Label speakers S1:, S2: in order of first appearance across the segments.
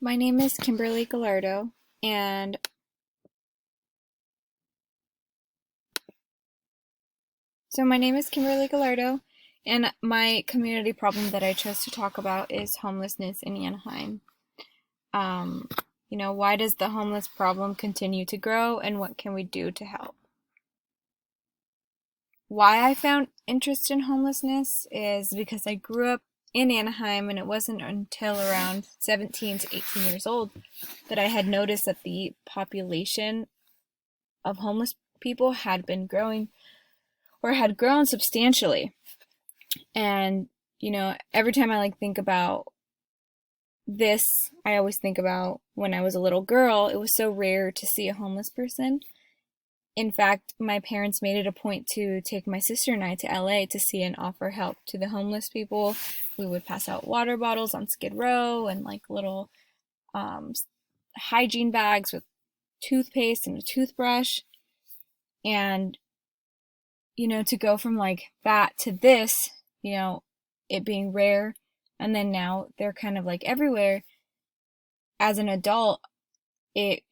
S1: My name is Kimberly Gallardo, and my community problem that I chose to talk about is homelessness in Anaheim. Um, why does the homeless problem continue to grow, and what can we do to help? Why I found interest in homelessness is because I grew up in Anaheim, and it wasn't until around 17 to 18 years old that I had noticed that the population of homeless people had been growing or had grown substantially. And, every time I think about this, I always think about when I was a little girl. It was so rare to see a homeless person. In fact, my parents made it a point to take my sister and I to LA to see and offer help to the homeless people. We would pass out water bottles on Skid Row and little um, hygiene bags with toothpaste and a toothbrush. And, to go from that to this, it being rare, and then now they're kind of everywhere. As an adult, it,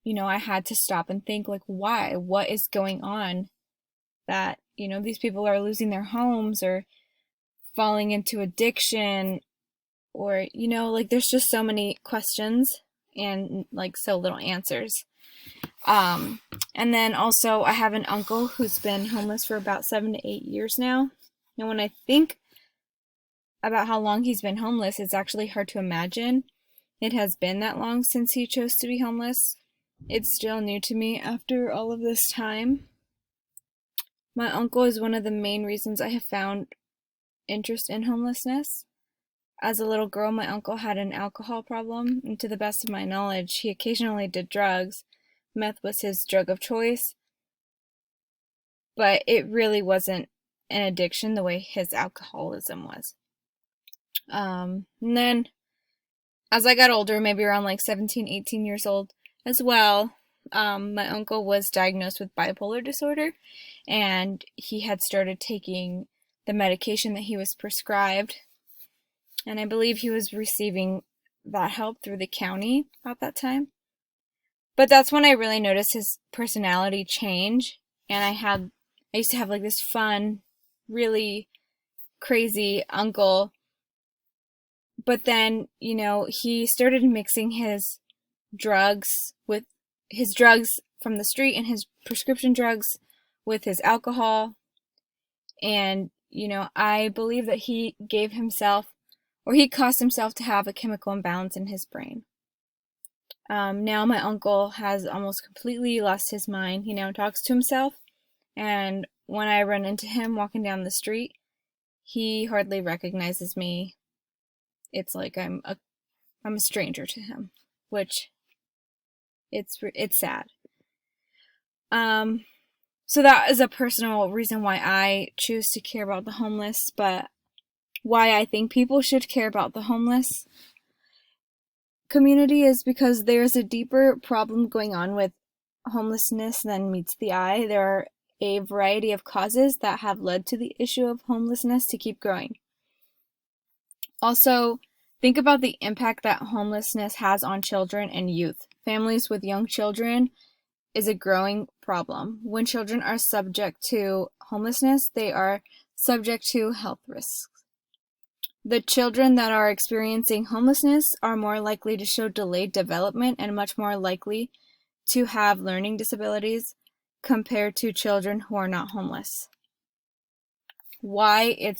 S1: I had to stop and think why? What is going on that, these people are losing their homes or falling into addiction or, there's just so many questions and so little answers. And then also I have an uncle who's been homeless for about 7 to 8 years now. And when I think about how long he's been homeless, it's actually hard to imagine it has been that long since he chose to be homeless. It's still new to me after all of this time. My uncle is one of the main reasons I have found interest in homelessness. As a little girl, my uncle had an alcohol problem, and to the best of my knowledge, he occasionally did drugs. Meth was his drug of choice, but it really wasn't an addiction the way his alcoholism was. And then as I got older, maybe around 17, 18 years old as well, my uncle was diagnosed with bipolar disorder, and he had started taking the medication that he was prescribed, and I believe he was receiving that help through the county at that time. But that's when I really noticed his personality change, and I used to have this fun, really crazy uncle. But then, he started mixing his drugs from the street and his prescription drugs with his alcohol. And, I believe that he caused himself to have a chemical imbalance in his brain. Now my uncle has almost completely lost his mind. He now talks to himself, and when I run into him walking down the street, he hardly recognizes me. It's like I'm a stranger to him, which it's sad. So that is a personal reason why I choose to care about the homeless, but why I think people should care about the homeless community is because there's a deeper problem going on with homelessness than meets the eye. There are a variety of causes that have led to the issue of homelessness to keep growing. Also, think about the impact that homelessness has on children and youth. Families with young children is a growing problem. When children are subject to homelessness, they are subject to health risks. The children that are experiencing homelessness are more likely to show delayed development and much more likely to have learning disabilities compared to children who are not homeless. Why?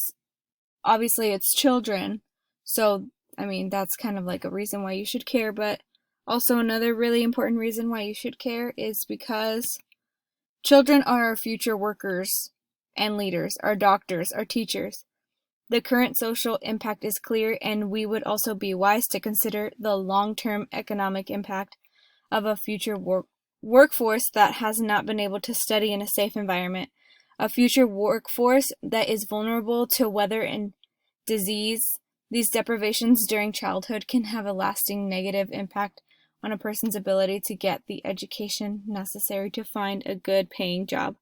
S1: Obviously it's children, so that's kind of a reason why you should care, but also another really important reason why you should care is because children are our future workers and leaders, our doctors, our teachers. The current social impact is clear, and we would also be wise to consider the long-term economic impact of a future workforce that has not been able to study in a safe environment, a future workforce that is vulnerable to weather and disease. These deprivations during childhood can have a lasting negative impact on a person's ability to get the education necessary to find a good paying job.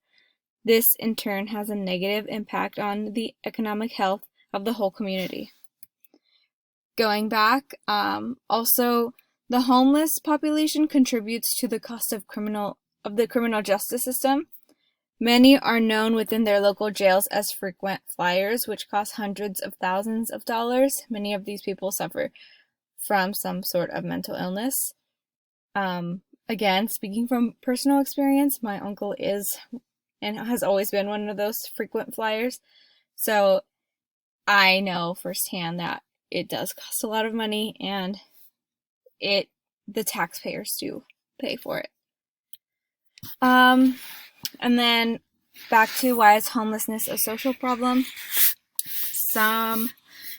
S1: This, in turn, has a negative impact on the economic health of the whole community. going back. Also, the homeless population contributes to the cost of the criminal justice system. Many are known within their local jails as frequent flyers, which cost hundreds of thousands of dollars. Many of these people suffer from some sort of mental illness. Again, speaking from personal experience, my uncle is and has always been one of those frequent flyers. So I know firsthand that it does cost a lot of money, and the taxpayers do pay for it. And then back to why is homelessness a social problem? Some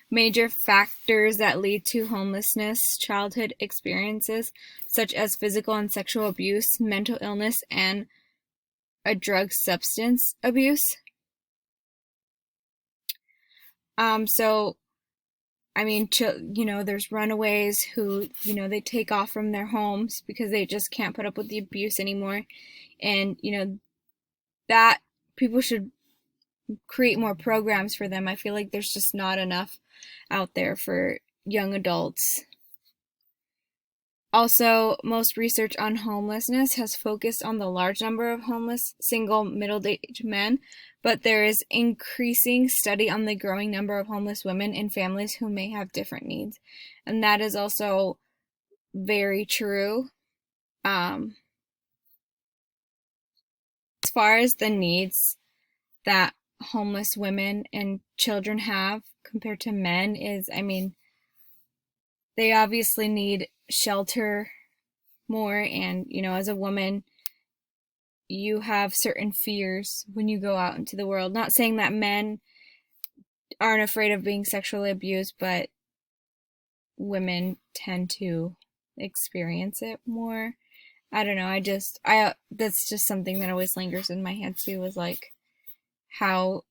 S1: major factors that lead to homelessness: childhood experiences such as physical and sexual abuse, mental illness, and a drug substance abuse. So, I mean, there's runaways who, they take off from their homes because they just can't put up with the abuse anymore. And, that people should create more programs for them. I feel like there's just not enough out there for young adults. Also, most research on homelessness has focused on the large number of homeless single middle-aged men, but there is increasing study on the growing number of homeless women in families who may have different needs. And that is also very true. As far as the needs that homeless women and children have compared to men is, they obviously need shelter more, and as a woman you have certain fears when you go out into the world. Not saying that men aren't afraid of being sexually abused, but women tend to experience it more. I don't know, that's just something that always lingers in my head too, is like, how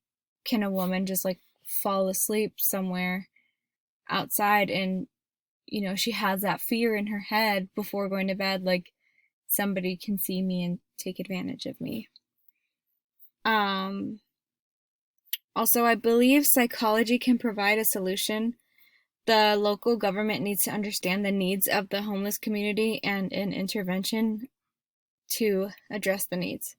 S1: can a woman just like fall asleep somewhere outside and she has that fear in her head before going to bed, like somebody can see me and take advantage of me. Also, I believe psychology can provide a solution. The local government needs to understand the needs of the homeless community and an intervention to address the needs.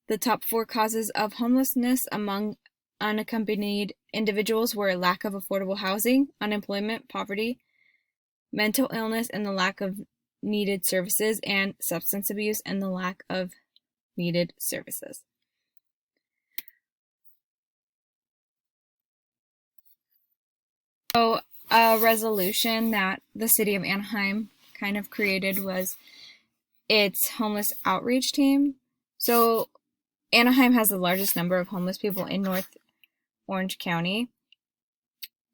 S1: The top 4 causes of homelessness among unaccompanied individuals were lack of affordable housing, unemployment, poverty, mental illness and the lack of needed services, and substance abuse and the lack of needed services. So a resolution that the city of Anaheim kind of created was its homeless outreach team. So Anaheim has the largest number of homeless people in North Orange County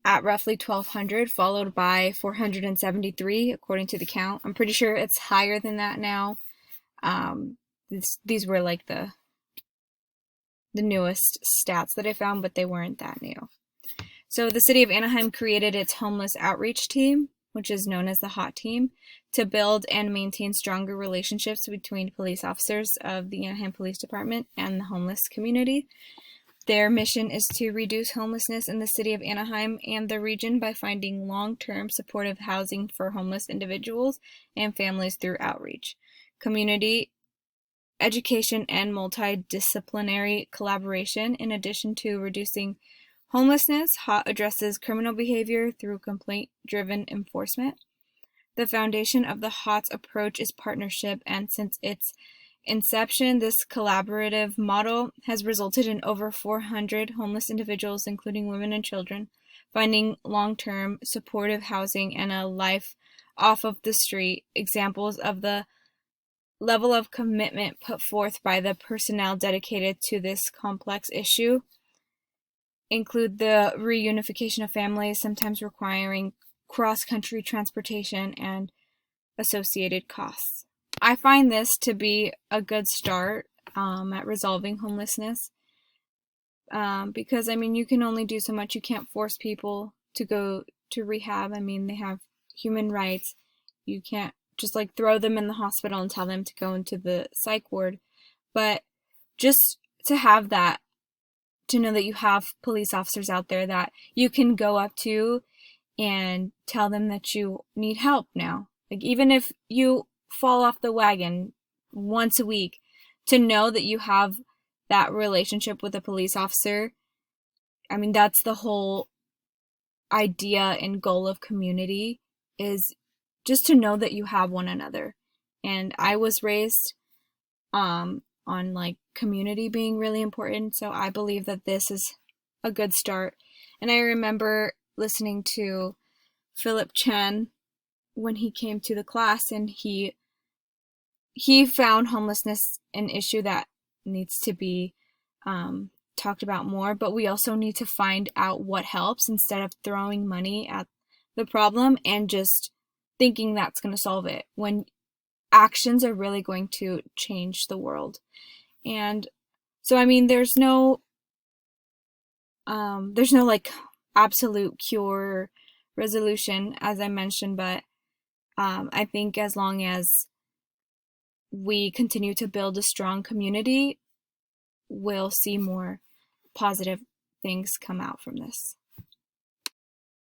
S1: at roughly 1,200, followed by 473 according to the count. I'm pretty sure it's higher than that now. These were like the newest stats that I found, but they weren't that new. So the city of Anaheim created its homeless outreach team, which is known as the HOT team, to build and maintain stronger relationships between police officers of the Anaheim Police Department and the homeless community. Their mission is to reduce homelessness in the city of Anaheim and the region by finding long-term supportive housing for homeless individuals and families through outreach, community education, and multidisciplinary collaboration. In addition to reducing homelessness, HOT addresses criminal behavior through complaint-driven enforcement. The foundation of the HOT's approach is partnership, and since its inception, this collaborative model has resulted in over 400 homeless individuals, including women and children, finding long-term supportive housing and a life off of the street. Examples of the level of commitment put forth by the personnel dedicated to this complex issue include the reunification of families, sometimes requiring cross-country transportation and associated costs. I find this to be a good start at resolving homelessness because, you can only do so much. You can't force people to go to rehab. They have human rights. You can't just like throw them in the hospital and tell them to go into the psych ward. But just to have that, to know that you have police officers out there that you can go up to and tell them that you need help now. Like, even if you fall off the wagon once a week, to know that you have that relationship with a police officer. I mean, that's the whole idea and goal of community, is just to know that you have one another. And I was raised on like community being really important, so I believe that this is a good start. And I remember listening to Philip Chen when he came to the class, and he found homelessness an issue that needs to be talked about more, but we also need to find out what helps instead of throwing money at the problem and just thinking that's going to solve it, when actions are really going to change the world. And so, I mean, there's no like absolute cure resolution, as I mentioned, but I think as long as we continue to build a strong community, we'll see more positive things come out from this.